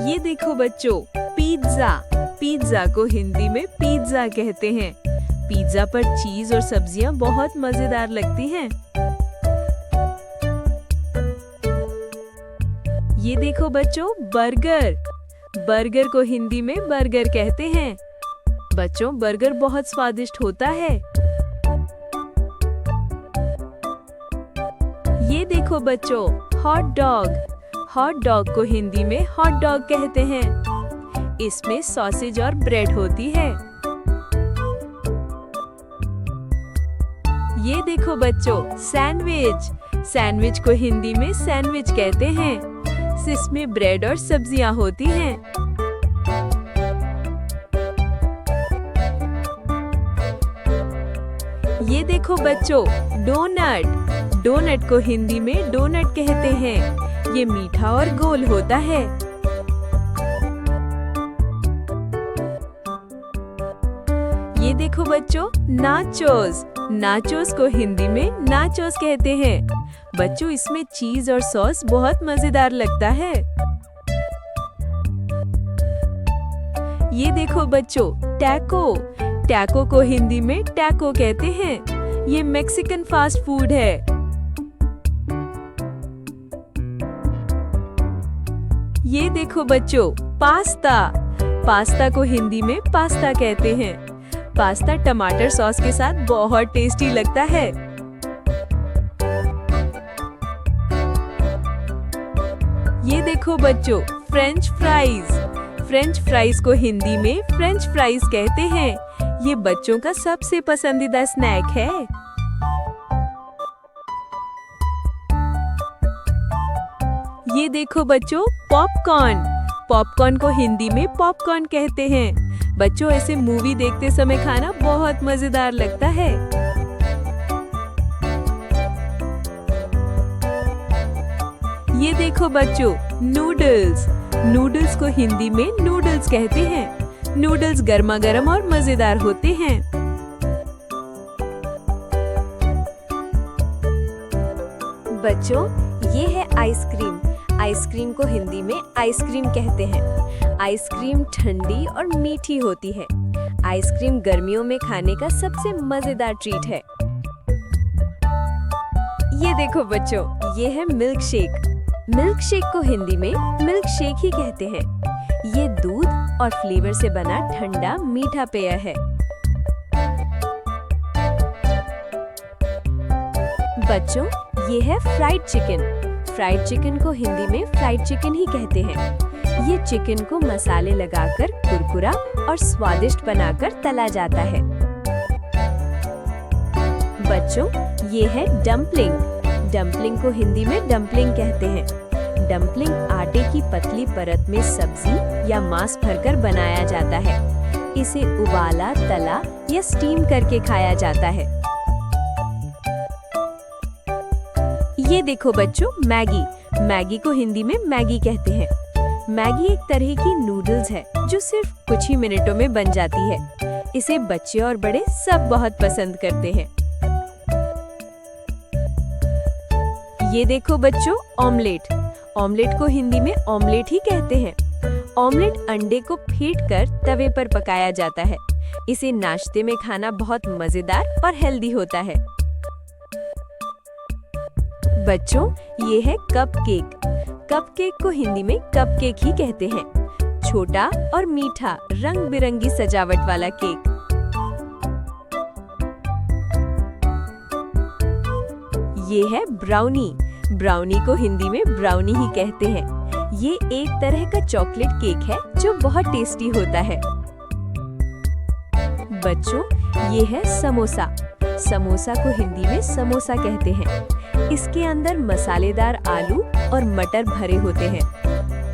ये देखो बच्चों, पिज्जा। पिज्जा को हिंदी में पिज्जा कहते हैं। पिज्जा पर चीज और सब्जियां बहुत मजेदार लगती हैं। ये देखो बच्चों, बर्गर। बर्गर को हिंदी में बर्गर कहते हैं। बच्चों, बर्गर बहुत स्वादिष्ट होता है। ये देखो बच्चों, हॉट डॉग। हॉट डॉग को हिंदी में हॉट डॉग कहते हैं। इसमें सॉसेज और ब्रेड होती है। ये देखो बच्चों, सैंडविच। सैंडविच को हिंदी में सैंडविच कहते हैं। इसमें ब्रेड और सब्जियां होती हैं। ये देखो बच्चों, डोनट। डोनट को हिंदी में डोनट कहते हैं। ये मीठा और गोल होता है। ये देखो बच्चों, नाचोस। नाचोस को हिंदी में नाचोस कहते हैं। बच्चों, इसमें चीज और सॉस बहुत मजेदार लगता है। ये देखो बच्चों, टैको। टैको को हिंदी में टैको कहते हैं। ये मेक्सिकन फास्ट फूड है। ये देखो बच्चों, पास्ता। पास्ता को हिंदी में पास्ता कहते हैं। पास्ता टमाटर सॉस के साथ बहुत टेस्टी लगता है। ये देखो बच्चों, फ्रेंच फ्राइज। फ्रेंच फ्राइज को हिंदी में फ्रेंच फ्राइज कहते हैं। ये बच्चों का सबसे पसंदीदा स्नैक है। ये देखो बच्चों, पॉपकॉर्न। पॉपकॉर्न को हिंदी में पॉपकॉर्न कहते हैं। बच्चों, ऐसे मूवी देखते समय खाना बहुत मजेदार लगता है। ये देखो बच्चों, नूडल्स। नूडल्स को हिंदी में नूडल्स कहते हैं। नूडल्स गर्मा गर्म और मजेदार होते हैं। बच्चों, ये है आइसक्रीम। आइसक्रीम को हिंदी में आइसक्रीम कहते हैं। आइसक्रीम ठंडी और मीठी होती है। आइसक्रीम गर्मियों में खाने का सबसे मजेदार ट्रीट है। ये देखो बच्चों, ये है मिल्क शेक। मिल्क शेक को हिंदी में मिल्क शेक ही कहते हैं। ये दूध और फ्लेवर से बना ठंडा मीठा पेय है। बच्चों, ये है फ्राइड चिकन। फ्राइड चिकन को हिंदी में फ्राइड चिकन ही कहते हैं। ये चिकन को मसाले लगाकर कुरकुरा और स्वादिष्ट बनाकर तला जाता है। बच्चों, ये है डम्पलिंग। डम्पलिंग को हिंदी में डम्पलिंग कहते हैं। डम्पलिंग आटे की पतली परत में सब्जी या मांस भरकर बनाया जाता है। इसे उबाला, तला या स्टीम करके खाया जाता है। ये देखो बच्चों, मैगी। मैगी को हिंदी में मैगी कहते हैं। मैगी एक तरह की नूडल्स है जो सिर्फ कुछ ही मिनटों में बन जाती है। इसे बच्चे और बड़े सब बहुत पसंद करते हैं। ये देखो बच्चों, ऑमलेट। ऑमलेट को हिंदी में ऑमलेट ही कहते हैं। ऑमलेट अंडे को फेंटकर तवे पर पकाया जाता है। इसे नाश्ते में खाना बहुत मजेदार और हेल्दी होता है। बच्चों, ये है कपकेक। कपकेक को हिंदी में कपकेक ही कहते हैं। छोटा और मीठा रंग बिरंगी सजावट वाला केक। ये है ब्राउनी। ब्राउनी को हिंदी में ब्राउनी ही कहते हैं। ये एक तरह का चॉकलेट केक है जो बहुत टेस्टी होता है। बच्चों, ये है समोसा। समोसा को हिंदी में समोसा कहते हैं। इसके अंदर मसालेदार आलू और मटर भरे होते हैं।